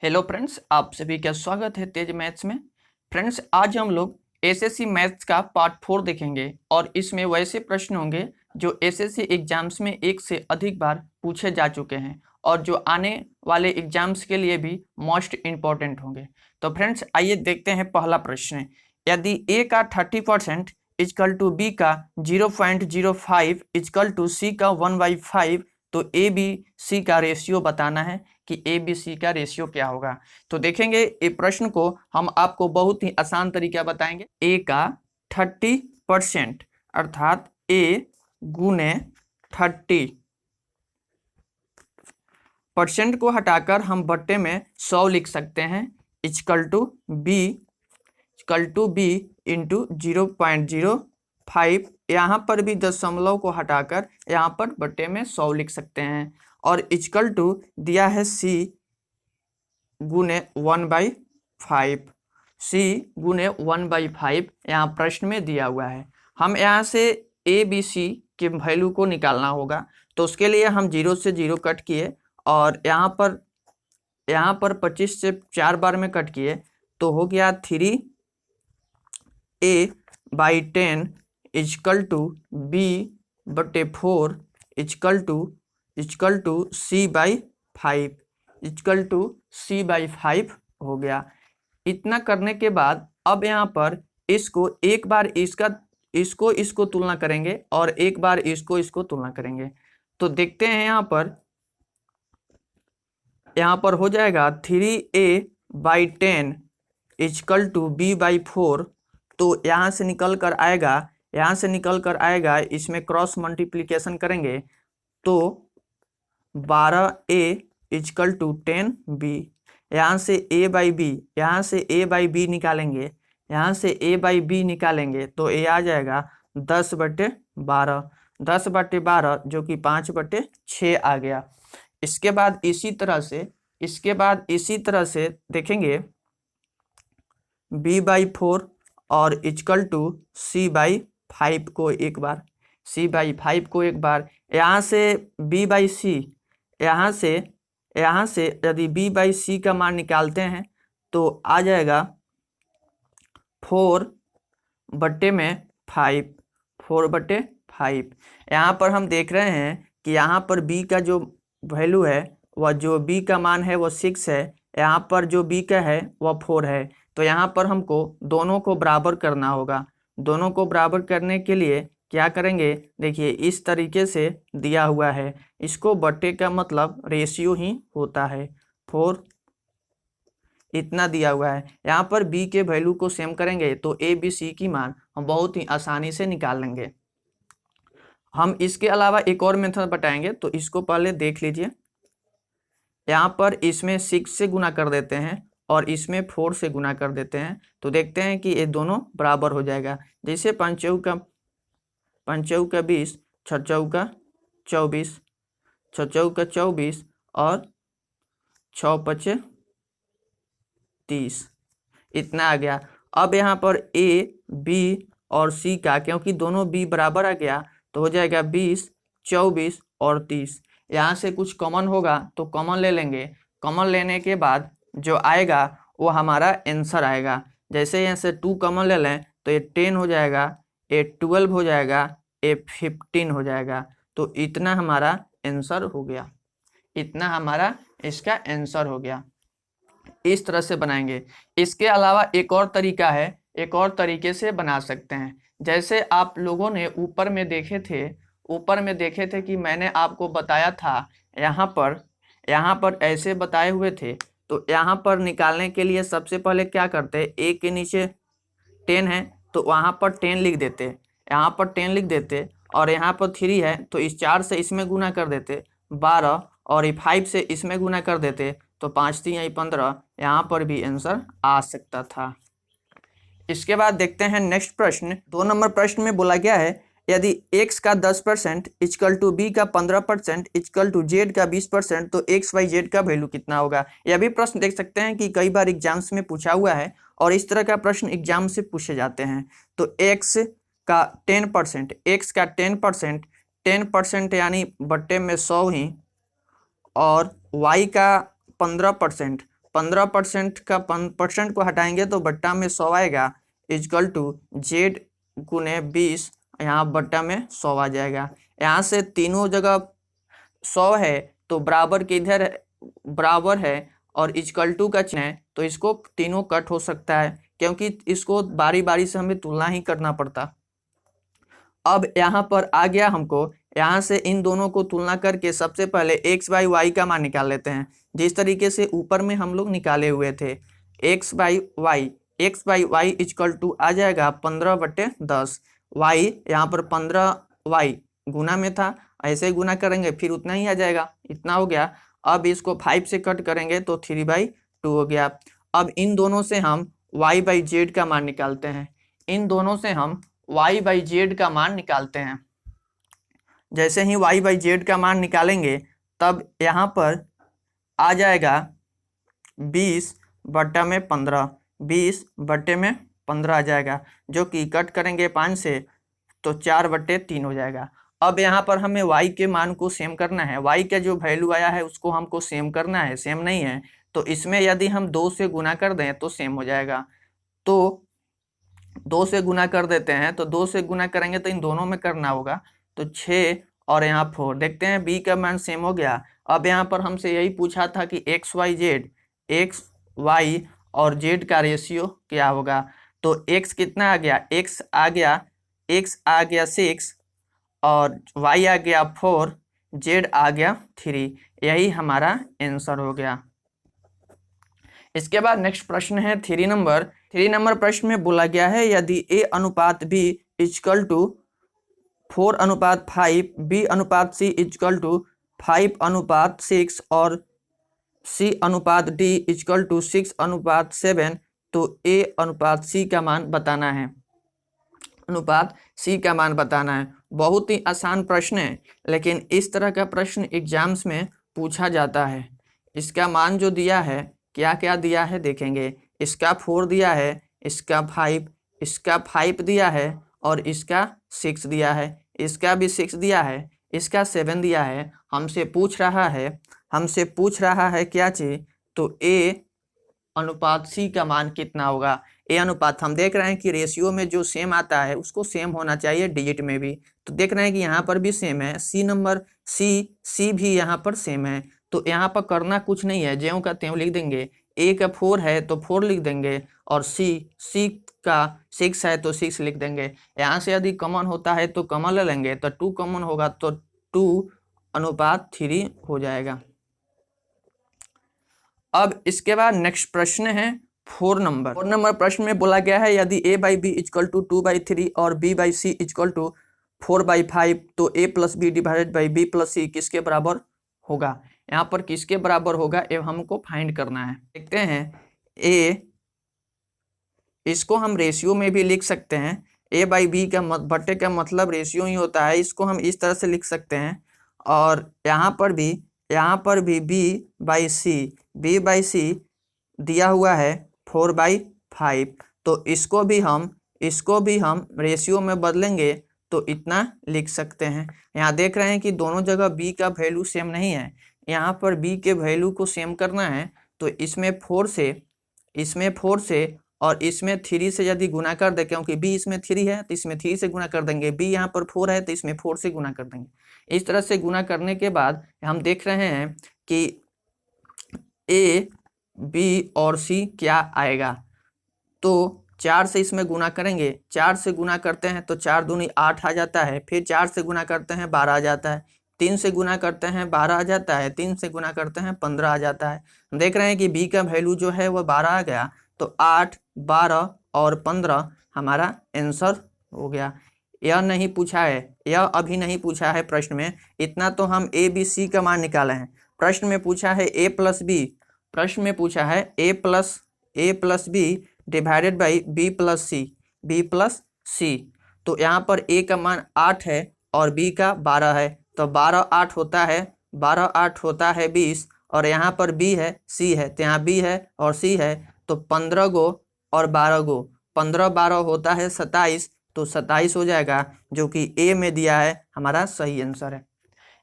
Hello friends, आप सभी का स्वागत है तेज मैथ्स में। फ्रेंड्स, आज हम लोग एसएससी मैथ्स का पार्ट 4 देखेंगे और इसमें वैसे प्रश्न होंगे जो एसएससी एग्जाम्स में एक से अधिक बार पूछे जा चुके हैं और जो आने वाले एग्जाम्स के लिए भी मोस्ट इम्पॉर्टेंट होंगे। तो फ्रेंड्स, आइए देखते हैं पहला प्रश्न। यदि ए का 30% इजकल टू बी का 0.05 इजकल टू सी का 1/5, तो ए बी सी का रेशियो बताना है कि ए बी सी का रेशियो क्या होगा। तो देखेंगे ये प्रश्न को हम आपको बहुत ही आसान तरीका बताएंगे। ए का 30% अर्थात ए गुने 30% को हटाकर हम बट्टे में 100 लिख सकते हैं इजकल टू बी इंटू 0.05। यहाँ पर भी दशमलव को हटाकर यहाँ पर बट्टे में 100 लिख सकते हैं और इजकल टू दिया है सी गुने 1/5। सी गुने 1/5 यहाँ प्रश्न में दिया हुआ है। हम यहाँ से ए बी सी के वैल्यू को निकालना होगा, तो उसके लिए हम 0 से 0 कट किए और यहाँ पर 25 से 4 बार में कट किए, तो हो गया 3a/10 is equal to b/4 is equal to c/5 हो गया। इतना करने के बाद अब यहाँ पर इसको एक बार इसको तुलना करेंगे और एक बार इसको तुलना करेंगे। तो देखते हैं यहाँ पर हो जाएगा 3a/10 इजकल टू b/4। तो यहाँ से निकल कर आएगा, इसमें क्रॉस मल्टीप्लिकेशन करेंगे तो 12a इजकल टू 10b। यहाँ से a/b निकालेंगे तो ये आ जाएगा 10/12। 10/12 जो कि 5/6 आ गया। इसके बाद इसी तरह से देखेंगे b/4 और इजकल टू c/5 को एक बार यहाँ से यदि b/c का मान निकालते हैं तो आ जाएगा 4/5। यहाँ पर हम देख रहे हैं कि यहाँ पर b का जो वैल्यू है वह जो b का मान है वह 6 है, यहाँ पर जो b का है वह 4 है। तो यहाँ पर हमको दोनों को बराबर करना होगा। दोनों को बराबर करने के लिए क्या करेंगे, देखिए इस तरीके से दिया हुआ है, इसको बट्टे का मतलब रेशियो ही होता है। 4 इतना दिया हुआ है। यहाँ पर b के वैल्यू को सेम करेंगे तो a b c की मान हम बहुत ही आसानी से निकाल लेंगे। हम इसके अलावा एक और मेथड बताएंगे, तो इसको पहले देख लीजिए। यहाँ पर इसमें 6 से गुना कर देते हैं और इसमें 4 से गुना कर देते हैं, तो देखते हैं कि ये दोनों बराबर हो जाएगा। जैसे 5 चौका 20, 6 चौका 24, 6 चौका 24 और 6 5 30 इतना आ गया। अब यहाँ पर a b और c का, क्योंकि दोनों b बराबर आ गया, तो हो जाएगा 20, 24 और 30। यहाँ से कुछ कॉमन होगा तो कॉमन ले लेंगे। कॉमन लेने के बाद जो आएगा वो हमारा आंसर आएगा। जैसे यहाँ से 2 कॉमन ले लें तो ये 10 हो जाएगा, ये 12 हो जाएगा, ये 15 हो जाएगा। तो इतना हमारा आंसर हो गया। इसका आंसर हो गया। इस तरह से बनाएंगे। इसके अलावा एक और तरीका है, एक और तरीके से बना सकते हैं। जैसे आप लोगों ने ऊपर में देखे थे कि मैंने आपको बताया था, यहाँ पर ऐसे बताए हुए थे। तो यहाँ पर निकालने के लिए सबसे पहले क्या करते, a के नीचे 10 है तो वहाँ पर 10 लिख देते, यहाँ पर 10 लिख देते, और यहाँ पर 3 है तो इस 4 से इसमें गुना कर देते 12, और ये 5 से इसमें गुना कर देते तो 5 3 15। यहाँ पर भी आंसर आ सकता था। इसके बाद देखते हैं नेक्स्ट प्रश्न। 2 नंबर प्रश्न में बोला गया है यदि x का 10% इजकल टू b का 15% इजकल टू z का 20%, तो x/z का वैल्यू कितना होगा। यह भी प्रश्न देख सकते हैं कि कई बार एग्जाम्स में पूछा हुआ है और इस तरह का प्रश्न एग्जाम से पूछे जाते हैं। तो x का 10% यानी बट्टे में 100 ही, और y का 15% 15% का परसेंट को हटाएंगे तो बट्टा में 100 आएगा, इजकल टू जेड गुने 20, यहाँ बट्टा में 100 आ जाएगा। यहाँ से तीनों जगह 100 है तो बराबर के इधर बराबर है और इजकल टू का चिन्ह है, तो इसको तीनों कट हो सकता है क्योंकि इसको बारी बारी से हमें तुलना ही करना पड़ता। अब यहाँ पर आ गया हमको, यहाँ से इन दोनों को तुलना करके सबसे पहले x बाई वाई का मान निकाल लेते हैं, जिस तरीके से ऊपर में हम लोग निकाले हुए थे। x by y equal to आ जाएगा 15/10। y यहाँ पर 15y गुना में था, ऐसे ही गुना करेंगे फिर उतना ही आ जाएगा, इतना हो गया। अब इसको 5 से कट करेंगे तो 3/2 हो गया। अब इन दोनों से हम y बाई जेड का मान निकालते हैं, इन दोनों से हम y बाई जेड का मान निकालते हैं। जैसे ही y बाई जेड का मान निकालेंगे तब यहाँ पर आ जाएगा 20/15, 20/15 आ जाएगा, जो कि कट करेंगे 5 से तो 4/3 हो जाएगा। अब यहाँ पर हमें y के मान को सेम करना है, y का जो वैल्यू आया है उसको हमको सेम करना है, सेम नहीं है तो इसमें यदि हम 2 से गुना कर दें तो सेम हो जाएगा। तो 2 से गुना कर देते हैं, तो 2 से गुना करेंगे तो इन दोनों में करना होगा, तो 6 और यहाँ 4। देखते हैं b का मान सेम हो गया। अब यहाँ पर हमसे यही पूछा था कि x y और z का रेशियो क्या होगा, तो x कितना आ गया, x आ गया 6 और y आ गया 4, z आ गया 3, यही हमारा आंसर हो गया। इसके बाद नेक्स्ट प्रश्न है 3 नंबर प्रश्न में बोला गया है यदि a अनुपात b इजकल टू 4:5, b अनुपात c इजकल टू 5:6 और c अनुपात d इजकल टू 6:7, तो a अनुपात c का मान बताना है, अनुपात c का मान बताना है। बहुत ही आसान प्रश्न है, लेकिन इस तरह का प्रश्न एग्जाम्स में पूछा जाता है। इसका मान जो दिया है, क्या क्या दिया है देखेंगे, इसका 4 दिया है, इसका 5 दिया है और इसका 6 दिया है, इसका भी 6 दिया है, इसका 7 दिया है। हमसे पूछ रहा है क्या चीज, तो a अनुपात c का मान कितना होगा। a अनुपात हम देख रहे हैं कि रेशियो में जो सेम आता है उसको सेम होना चाहिए डिजिट में भी, तो देख रहे हैं कि यहाँ पर भी सेम है, c भी यहाँ पर सेम है, तो यहाँ पर करना कुछ नहीं है, ज्यों का त्यों लिख देंगे। a का 4 है तो 4 लिख देंगे और c का 6 है तो 6 लिख देंगे। यहाँ से यदि कॉमन होता है तो कॉमन ले लेंगे, तो 2 कॉमन होगा तो 2:3 हो जाएगा। अब इसके बाद नेक्स्ट प्रश्न है 4 नंबर प्रश्न में बोला गया है यदि a by b equal to 2/3 और b by c equal to 4/5, तो a plus b divided by b plus c किसके बराबर होगा। यहाँ पर किसके बराबर होगा ये हमको फाइंड करना है। देखते हैं, a इसको हम रेशियो में भी लिख सकते हैं, a बाई बी का बट्टे का मतलब रेशियो ही होता है, इसको हम इस तरह से लिख सकते हैं। और यहाँ पर भी b बाई सी दिया हुआ है 4/5, तो इसको भी हम रेशियो में बदलेंगे तो इतना लिख सकते हैं। यहाँ देख रहे हैं कि दोनों जगह b का वैल्यू सेम नहीं है, यहाँ पर b के वैल्यू को सेम करना है, तो इसमें 4 से और इसमें 3 से यदि गुना कर दे, क्योंकि b इसमें 3 है तो इसमें 3 से गुना कर देंगे, b यहाँ पर 4 है तो इसमें 4 से गुना कर देंगे। इस तरह से गुना करने के बाद हम देख रहे हैं कि a, b और c क्या आएगा, तो 4 से इसमें गुना करेंगे, 4 से गुना करते हैं तो 4 दूनी 8 आ जाता है, फिर 4 से गुना करते हैं 12 आ जाता है, 3 से गुना करते हैं 12 आ जाता है, 3 से गुना करते हैं 15 आ जाता है। हम देख रहे हैं कि b का वैल्यू जो है वह 12 आ गया, तो 8, 12 और 15 हमारा आंसर हो गया। यह अभी नहीं पूछा है प्रश्न में, इतना तो हम a b c का मान निकाले हैं। प्रश्न में पूछा है a plus b divided by b plus c, तो यहाँ पर a का मान 8 है और b का 12 है, तो 12 8 होता है 20, और यहाँ पर b है c है, तो यहाँ b है और c है, तो 15 गो और 12 गो, 15 12 होता है 27, तो 27 हो जाएगा, जो कि a में दिया है हमारा सही आंसर है।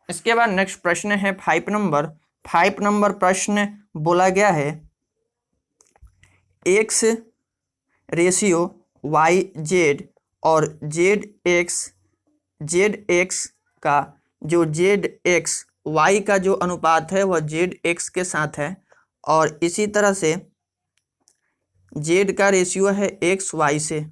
इसके बाद नेक्स्ट प्रश्न है 5 नंबर प्रश्न बोला गया है एक्स रेशियो वाई जेड और जेड एक्स का जो जेड एक्स वाई का जो अनुपात है वह जेड एक्स के साथ है, और इसी तरह से जेड का रेशियो है एक्स वाई से।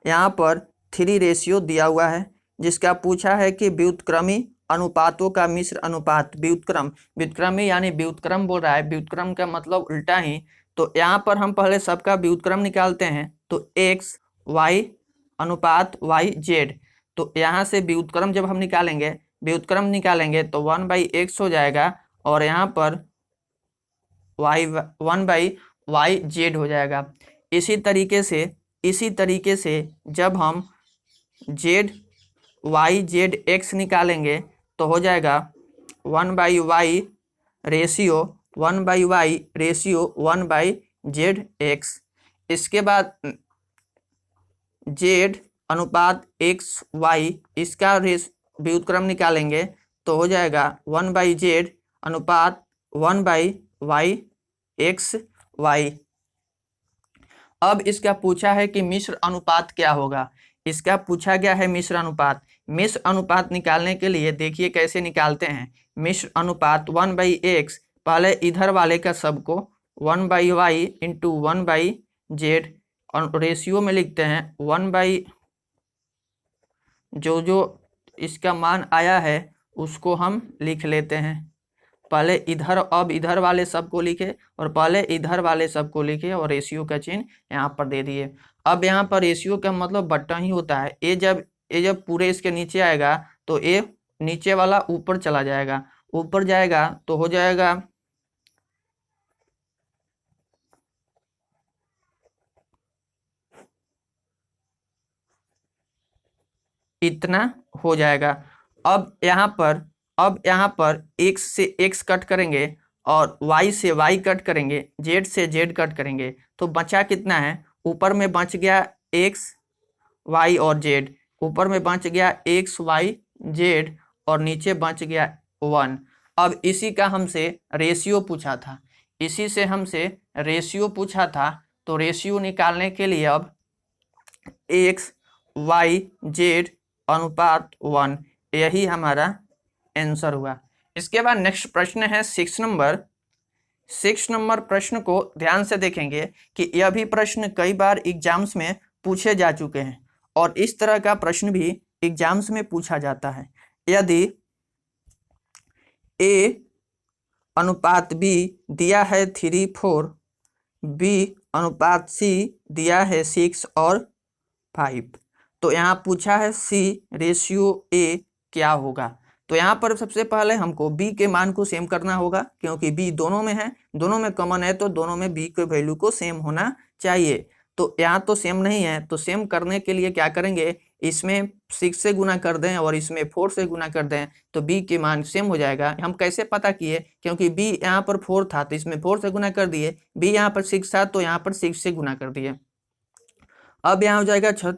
यहाँ पर 3 रेशियो दिया हुआ है, जिसका पूछा है कि व्युत्क्रमी अनुपातों का मिश्र अनुपात। व्युत्क्रमी यानी व्युत्क्रम बोल रहा है, व्युत्क्रम का मतलब उल्टा ही। तो यहाँ पर हम पहले सबका व्युत्क्रम निकालते हैं, तो एक्स वाई अनुपात वाई जेड। तो यहाँ से व्युत्क्रम जब हम निकालेंगे तो 1/x हो जाएगा, और यहाँ पर 1/y जेड हो जाएगा। इसी तरीके से जब हम जेड वाई जेड एक्स निकालेंगे तो हो जाएगा 1/y रेशियो 1/z इसके बाद जेड अनुपात एक्स वाई, इसका व्युत्क्रम निकालेंगे तो हो जाएगा 1/z अनुपात 1/y एक्स वाई। अब इसका पूछा है कि मिश्र अनुपात क्या होगा। इसका पूछा गया है मिश्र अनुपात। मिश्र अनुपात निकालने के लिए देखिए कैसे निकालते हैं। मिश्र अनुपात 1/x, पहले इधर वाले का सबको 1/y इंटू 1/z, और रेशियो में लिखते हैं 1 जो इसका मान आया है उसको हम लिख लेते हैं। पहले इधर, अब इधर वाले सबको लिखे और पहले इधर वाले सबको लिखे और रेशियो का चिन्ह यहाँ पर दे दिए। अब यहाँ पर रेशियो का मतलब बट्टा ही होता है। ये जब पूरे इसके नीचे आएगा तो ये नीचे वाला ऊपर चला जाएगा, ऊपर जाएगा तो हो जाएगा इतना हो जाएगा। अब यहाँ पर x से x कट करेंगे और y से y कट करेंगे, z से z कट करेंगे, तो बचा कितना है। ऊपर में बच गया x y और z, ऊपर में बच गया x y z और नीचे बच गया 1। अब इसी का हमसे रेशियो पूछा था, तो रेशियो निकालने के लिए अब x y z अनुपात 1, यही हमारा आंसर हुआ। इसके बाद नेक्स्ट प्रश्न है 6 नंबर। 6 नंबर प्रश्न को ध्यान से देखेंगे कि यह भी प्रश्न कई बार एग्जाम्स में पूछे जा चुके हैं, और इस तरह का प्रश्न भी एग्जाम्स में पूछा जाता है। यदि a अनुपात b दिया है 3:4, b अनुपात c दिया है 6 और 5, तो यहाँ पूछा है c रेशियो a क्या होगा। तो यहाँ पर सबसे पहले हमको b के मान को सेम करना होगा, क्योंकि b दोनों में है, दोनों में कॉमन है, तो दोनों में b के वैल्यू को सेम होना चाहिए। तो यहाँ तो सेम नहीं है, तो सेम करने के लिए क्या करेंगे, इसमें 6 से गुना कर दें और इसमें 4 से गुना कर दें, तो b के मान सेम हो जाएगा। हम कैसे पता किए, क्योंकि b यहाँ पर 4 था तो इसमें 4 से गुना कर दिए, b यहाँ पर 6 था तो यहाँ पर 6 से गुना कर दिए। अब यहाँ हो जाएगा 6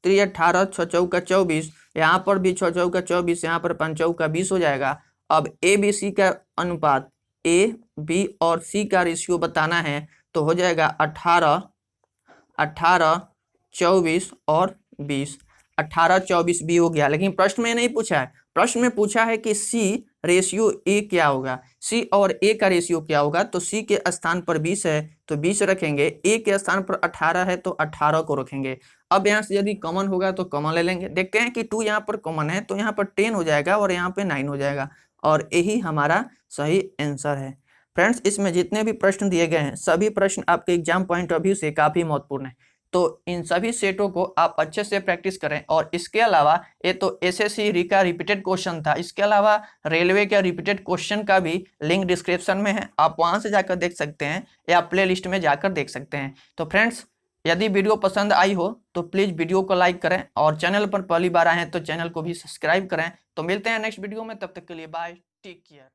3 18, 6 चौका 24, यहाँ पर भी 6 चौका 24, यहाँ पर 5 चौका 20 हो जाएगा। अब ए बी सी का अनुपात, ए बी और सी का रेशियो बताना है, तो हो जाएगा 18 24 और 20। 18 24 भी हो गया, लेकिन प्रश्न में नहीं पूछा है। प्रश्न में पूछा है कि सी रेशियो ए क्या होगा, सी और ए का रेशियो क्या होगा। तो सी के स्थान पर 20 है तो 20 रखेंगे, ए के स्थान पर 18 है तो 18 को रखेंगे। अब यहाँ से यदि कॉमन होगा तो कॉमन ले लेंगे। देखते हैं कि 2 यहाँ पर कॉमन है तो यहाँ पर 10 हो जाएगा और यहाँ पे 9 हो जाएगा, और यही हमारा सही आंसर है। फ्रेंड्स, इसमें जितने भी प्रश्न दिए गए हैं सभी प्रश्न आपके एग्जाम पॉइंट ऑफ व्यू से काफी महत्वपूर्ण है, तो इन सभी सेटों को आप अच्छे से प्रैक्टिस करें। और इसके अलावा ये तो एसएससी री का रिपीटेड क्वेश्चन था, इसके अलावा रेलवे का रिपीटेड क्वेश्चन का भी लिंक डिस्क्रिप्शन में है, आप वहां से जाकर देख सकते हैं या प्ले लिस्ट में जाकर देख सकते हैं। तो फ्रेंड्स, यदि वीडियो पसंद आई हो तो प्लीज़ वीडियो को लाइक करें, और चैनल पर पहली बार आए हैं तो चैनल को भी सब्सक्राइब करें। तो मिलते हैं नेक्स्ट वीडियो में, तब तक के लिए बाय, टेक केयर।